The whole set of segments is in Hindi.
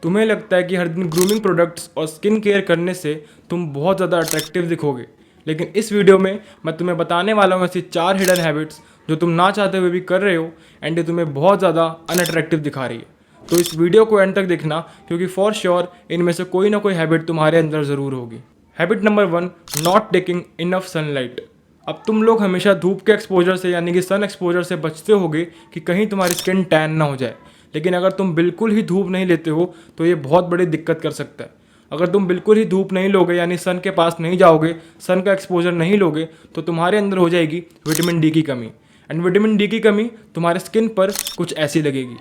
तुम्हें लगता है कि हर दिन ग्रूमिंग प्रोडक्ट्स और स्किन केयर करने से तुम बहुत ज़्यादा अट्रैक्टिव दिखोगे, लेकिन इस वीडियो में मैं तुम्हें बताने वाला हूँ ऐसी 4 हिडन हैबिट्स जो तुम ना चाहते हुए भी कर रहे हो एंड ये तुम्हें बहुत ज़्यादा अनअट्रैक्टिव दिखा रही है। तो इस वीडियो को एंड तक देखना, क्योंकि फॉर श्योर इनमें से कोई ना कोई हैबिट तुम्हारे अंदर ज़रूर होगी। Habit number 1, not taking enough sunlight. अब तुम लोग हमेशा धूप के एक्सपोजर से यानी कि सन एक्सपोजर से बचते होगे कि कहीं तुम्हारी स्किन टैन ना हो जाए, लेकिन अगर तुम बिल्कुल ही धूप नहीं लेते हो तो ये बहुत बड़ी दिक्कत कर सकता है। अगर तुम बिल्कुल ही धूप नहीं लोगे यानी सन के पास नहीं जाओगे, सन का एक्सपोजर नहीं लोगे, तो तुम्हारे अंदर हो जाएगी विटामिन डी की कमी। एंड विटामिन डी की कमी तुम्हारे स्किन पर कुछ ऐसी लगेगी।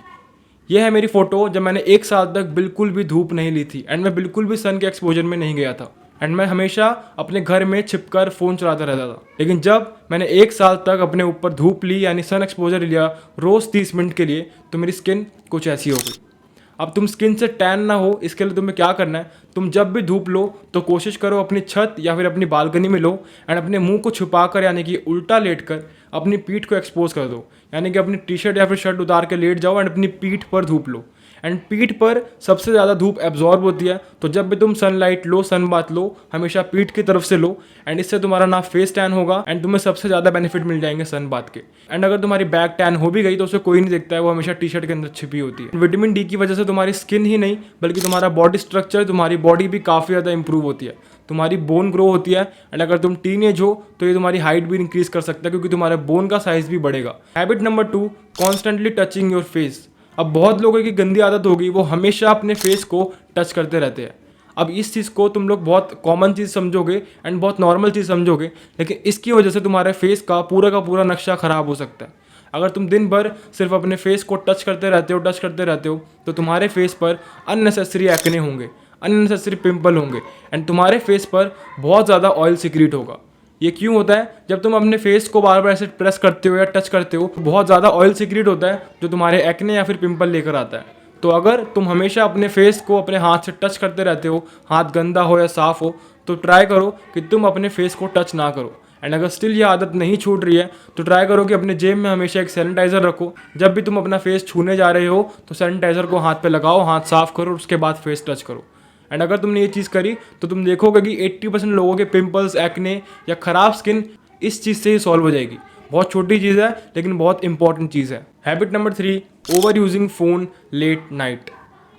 यह है मेरी फ़ोटो जब मैंने 1 साल तक बिल्कुल भी धूप नहीं ली थी एंड मैं बिल्कुल भी सन के एक्सपोजर में नहीं गया था एंड मैं हमेशा अपने घर में छिपकर फ़ोन चलाता रहता था। लेकिन जब मैंने 1 साल तक अपने ऊपर धूप ली यानी सन एक्सपोजर लिया रोज़ 30 मिनट के लिए, तो मेरी स्किन कुछ ऐसी हो गई। अब तुम स्किन से टैन ना हो इसके लिए तुम्हें क्या करना है, तुम जब भी धूप लो तो कोशिश करो अपनी छत या फिर अपनी बालकनी में लो एंड अपने मुंह को छुपा कर यानी कि उल्टा लेट कर अपनी पीठ को एक्सपोज कर दो, यानी कि अपनी टी शर्ट या फिर शर्ट उतार के लेट जाओ एंड अपनी पीठ पर धूप लो। एंड पीठ पर सबसे ज़्यादा धूप एब्जॉर्ब होती है, तो जब भी तुम सनलाइट लो, सन बाथ लो, हमेशा पीठ की तरफ से लो एंड इससे तुम्हारा ना फेस टैन होगा एंड तुम्हें सबसे ज़्यादा बेनिफिट मिल जाएंगे सन बाथ के। एंड अगर तुम्हारी बैक टैन हो भी गई तो उसे कोई नहीं देखता है, वो हमेशा टी शर्ट के अंदर छिपी होती है। विटामिन डी की वजह से तुम्हारी स्किन ही नहीं बल्कि तुम्हारा बॉडी स्ट्रक्चर, तुम्हारी बॉडी भी काफ़ी ज़्यादा इंप्रूव होती है, तुम्हारी बोन ग्रो होती है एंड अगर तुम टीनेज हो तो ये तुम्हारी हाइट भी इंक्रीज कर सकता है क्योंकि तुम्हारे बोन का साइज भी बढ़ेगा। Habit number 2, constantly touching your face. अब बहुत लोगों की गंदी आदत होगी, वो हमेशा अपने फेस को टच करते रहते हैं। अब इस चीज़ को तुम लोग बहुत कॉमन चीज़ समझोगे एंड बहुत नॉर्मल चीज़ समझोगे, लेकिन इसकी वजह से तुम्हारे फेस का पूरा नक्शा ख़राब हो सकता है। अगर तुम दिन भर सिर्फ अपने फेस को टच करते रहते हो तो तुम्हारे फेस पर अननेसेसरी एक्ने होंगे, अननेसेसरी पिंपल होंगे एंड तुम्हारे फेस पर बहुत ज़्यादा ऑयल सिक्रीट होगा। ये क्यों होता है? जब तुम अपने फेस को बार बार ऐसे प्रेस करते हो या टच करते हो तो बहुत ज़्यादा ऑयल सिक्रीट होता है जो तुम्हारे एक्ने या फिर पिंपल लेकर आता है। तो अगर तुम हमेशा अपने फेस को अपने हाथ से टच करते रहते हो, हाथ गंदा हो या साफ़ हो, तो ट्राई करो कि तुम अपने फेस को टच ना करो। एंड अगर स्टिल ये आदत नहीं छूट रही है तो ट्राई करो कि अपने जेब में हमेशा एक सैनिटाइज़र रखो। जब भी तुम अपना फेस छूने जा रहे हो तो सैनिटाइज़र को हाथ पे लगाओ, हाथ साफ़ करो, उसके बाद फेस टच करो। एंड अगर तुमने ये चीज़ करी तो तुम देखोगे कि 80% लोगों के पिंपल्स, एक्ने या ख़राब स्किन इस चीज़ से ही सॉल्व हो जाएगी। बहुत छोटी चीज़ है लेकिन बहुत इंपॉर्टेंट चीज़ है। Habit number 3, over using phone late night.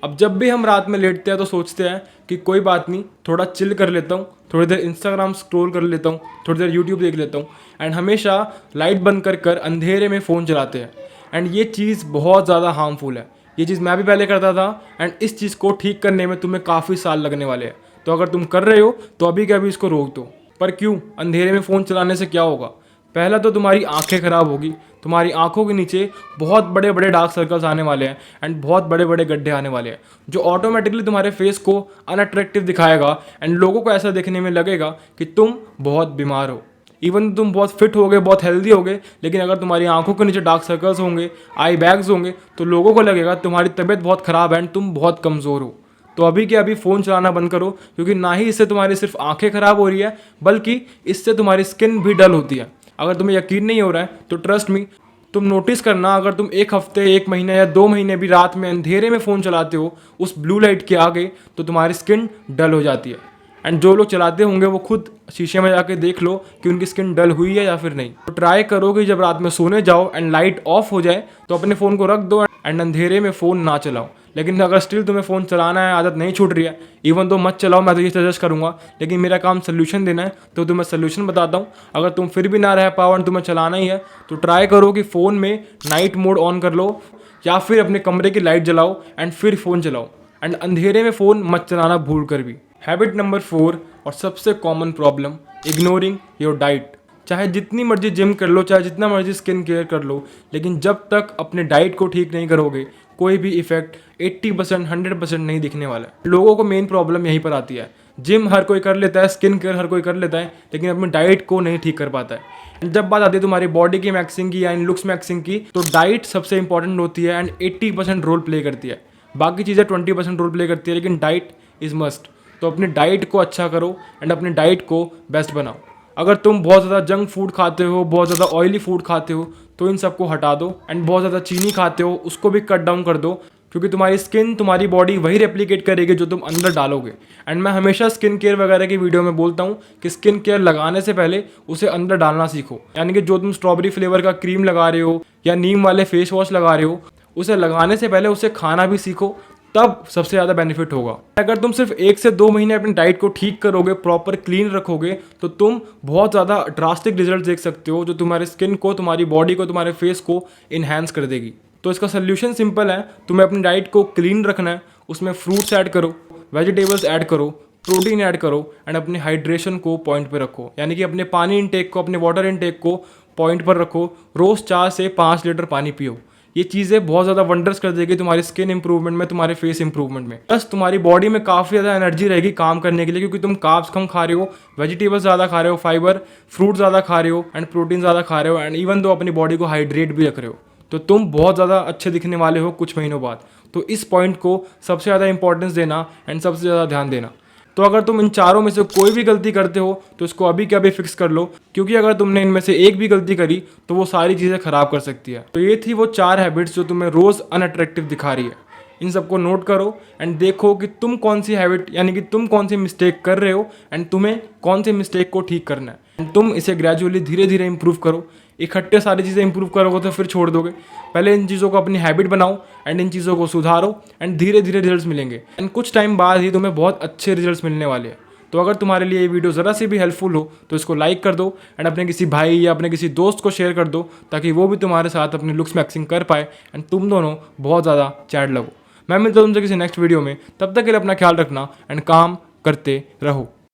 अब जब भी हम रात में लेटते हैं तो सोचते हैं कि कोई बात नहीं, थोड़ा चिल कर लेता हूँ, थोड़ी देर इंस्टाग्राम स्क्रॉल कर लेता हूँ, थोड़ी देर यूट्यूब देख लेता हूँ एंड हमेशा लाइट बंद कर अंधेरे में फ़ोन चलाते हैं। एंड ये चीज़ बहुत ज़्यादा हार्मफुल है। ये चीज़ मैं भी पहले करता था एंड इस चीज़ को ठीक करने में तुम्हें काफ़ी साल लगने वाले हैं। तो अगर तुम कर रहे हो तो अभी के अभी इसको रोक दो। पर क्यों? अंधेरे में फ़ोन चलाने से क्या होगा? पहला तो तुम्हारी आंखें ख़राब होगी, तुम्हारी आंखों के नीचे बहुत बड़े बड़े डार्क सर्कल्स आने वाले हैं एंड बहुत बड़े बड़े गड्ढे आने वाले हैं जो ऑटोमेटिकली तुम्हारे फेस को अनअट्रैक्टिव दिखाएगा एंड लोगों को ऐसा देखने में लगेगा कि तुम बहुत बीमार हो। इवन तुम बहुत फिट होगे, बहुत हेल्दी होगे, लेकिन अगर तुम्हारी आंखों के नीचे डार्क सर्कल्स होंगे, आई बैग्स होंगे, तो लोगों को लगेगा तुम्हारी तबीयत बहुत ख़राब है एंड तुम बहुत कमज़ोर हो। तो अभी के अभी फ़ोन चलाना बंद करो, क्योंकि ना ही इससे तुम्हारी सिर्फ आंखें ख़राब हो रही है बल्कि इससे तुम्हारी स्किन भी डल होती है। अगर तुम्हें यकीन नहीं हो रहा है तो ट्रस्ट मी, तुम नोटिस करना, अगर तुम 1 हफ्ते, 1 महीने या 2 महीने भी रात में अंधेरे में फ़ोन चलाते हो उस ब्लू लाइट के आगे, तो तुम्हारी स्किन डल हो जाती है। एंड जो लोग चलाते होंगे वो खुद शीशे में जाके देख लो कि उनकी स्किन डल हुई है या फिर नहीं। तो ट्राई करो कि जब रात में सोने जाओ एंड लाइट ऑफ हो जाए तो अपने फ़ोन को रख दो एंड अंधेरे में फ़ोन ना चलाओ। लेकिन अगर स्टिल तुम्हें फ़ोन चलाना है, आदत नहीं छूट रही है, इवन तो मत चलाओ, मैं तो ये सजेस्ट करूँगा, लेकिन मेरा काम सोल्यूशन देना है तो तुम्हें सोल्यूशन बताता हूँ। अगर तुम फिर भी ना रह पाओ एंड तुम्हें चलाना ही है तो ट्राई करो कि फ़ोन में नाइट मोड ऑन कर लो या फिर अपने कमरे की लाइट जलाओ एंड फिर फ़ोन चलाओ एंड अंधेरे में फ़ोन मत चलाना भूल कर भी। हैबिट नंबर 4 और सबसे common problem, ignoring your diet. चाहे जितनी मर्जी जिम कर लो, चाहे जितना मर्जी स्किन केयर कर लो, लेकिन जब तक अपने डाइट को ठीक नहीं करोगे कोई भी इफेक्ट 80% 100% नहीं दिखने वाला है। लोगों को मेन प्रॉब्लम यहीं पर आती है। जिम हर कोई कर लेता है, स्किन केयर हर कोई कर लेता है, लेकिन अपनी डाइट को नहीं ठीक कर पाता है। जब बात आती है तुम्हारी बॉडी की मैक्सिंग की या इन लुक्स मैक्सिंग की, तो डाइट सबसे इंपॉर्टेंट होती है एंड 80% रोल प्ले करती है। बाकी चीज़ें 20% रोल प्ले करती है, लेकिन डाइट इज़ मस्ट। तो अपनी डाइट को अच्छा करो एंड अपनी डाइट को बेस्ट बनाओ। अगर तुम बहुत ज़्यादा जंक फूड खाते हो, बहुत ज़्यादा ऑयली फूड खाते हो, तो इन सबको हटा दो एंड बहुत ज़्यादा चीनी खाते हो उसको भी कट डाउन कर दो। क्योंकि तुम्हारी स्किन, तुम्हारी बॉडी वही रेप्लिकेट करेगी जो तुम अंदर डालोगे। एंड मैं हमेशा स्किन केयर वगैरह की वीडियो में बोलता हूँ कि स्किन केयर लगाने से पहले उसे अंदर डालना सीखो। यानी कि जो तुम स्ट्रॉबेरी फ्लेवर का क्रीम लगा रहे हो या नीम वाले फेस वॉश लगा रहे हो, उसे लगाने से पहले उसे खाना भी सीखो, तब सबसे ज़्यादा बेनिफिट होगा। अगर तुम सिर्फ 1 से 2 महीने अपनी डाइट को ठीक करोगे, प्रॉपर क्लीन रखोगे, तो तुम बहुत ज़्यादा ड्रास्टिक रिजल्ट देख सकते हो जो तुम्हारे स्किन को, तुम्हारी बॉडी को, तुम्हारे फेस को इन्हांस कर देगी। तो इसका सोल्यूशन सिंपल है, तुम्हें अपनी डाइट को क्लीन रखना है, उसमें फ्रूट्स ऐड करो, वेजिटेबल्स ऐड करो, प्रोटीन ऐड करो एंड अपने हाइड्रेशन को पॉइंट पे रखो। यानी कि अपने पानी इनटेक को, अपने वाटर इनटेक को पॉइंट पर रखो। रोज़ 4 से 5 लीटर पानी पियो। ये चीज़ें बहुत ज़्यादा वंडर्स कर देगी तुम्हारी स्किन इंप्रूवमेंट में, तुम्हारे फेस इंप्रूवमेंट में। प्लस तुम्हारी बॉडी में काफ़ी ज़्यादा एनर्जी रहेगी काम करने के लिए, क्योंकि तुम कार्ब्स कम खा रहे हो, वेजिटेबल्स ज़्यादा खा रहे हो, फाइबर, फ्रूट ज़्यादा खा रहे हो एंड प्रोटीन ज़्यादा खा रहे हो एंड इवन दो अपनी बॉडी को हाइड्रेट भी रख रहे हो। तो तुम बहुत ज़्यादा अच्छे दिखने वाले हो कुछ महीनों बाद। तो इस पॉइंट को सबसे ज़्यादा इंपॉर्टेंस देना एंड सबसे ज़्यादा ध्यान देना। तो अगर तुम इन चारों में से कोई भी गलती करते हो तो इसको अभी के अभी फिक्स कर लो, क्योंकि अगर तुमने इनमें से एक भी गलती करी तो वो सारी चीज़ें खराब कर सकती है। तो ये थी वो 4 हैबिट्स जो तुम्हें रोज़ अनअट्रैक्टिव दिखा रही है। इन सबको नोट करो एंड देखो कि तुम कौन सी हैबिट, यानी कि तुम कौन सी मिस्टेक कर रहे हो एंड तुम्हें कौन सी मिस्टेक को ठीक करना है। एंड तुम इसे ग्रेजुअली धीरे धीरे इंप्रूव करो। इकट्ठे सारी चीज़ें इंप्रूव करोगे तो फिर छोड़ दोगे। पहले इन चीज़ों को अपनी हैबिट बनाओ एंड इन चीज़ों को सुधारो एंड धीरे धीरे रिजल्ट्स मिलेंगे एंड कुछ टाइम बाद ही तुम्हें बहुत अच्छे रिजल्ट्स मिलने वाले हैं। तो अगर तुम्हारे लिए ये वीडियो ज़रा सी भी हेल्पफुल हो तो इसको लाइक कर दो एंड अपने किसी भाई या अपने किसी दोस्त को शेयर कर दो, ताकि वो भी तुम्हारे साथ अपने लुक्स मैक्सिंग कर पाए एंड तुम दोनों बहुत ज़्यादा चैट लगो। मैं मिलता हूँ तुमसे किसी नेक्स्ट वीडियो में, तब तक के लिए अपना ख्याल रखना एंड काम करते रहो।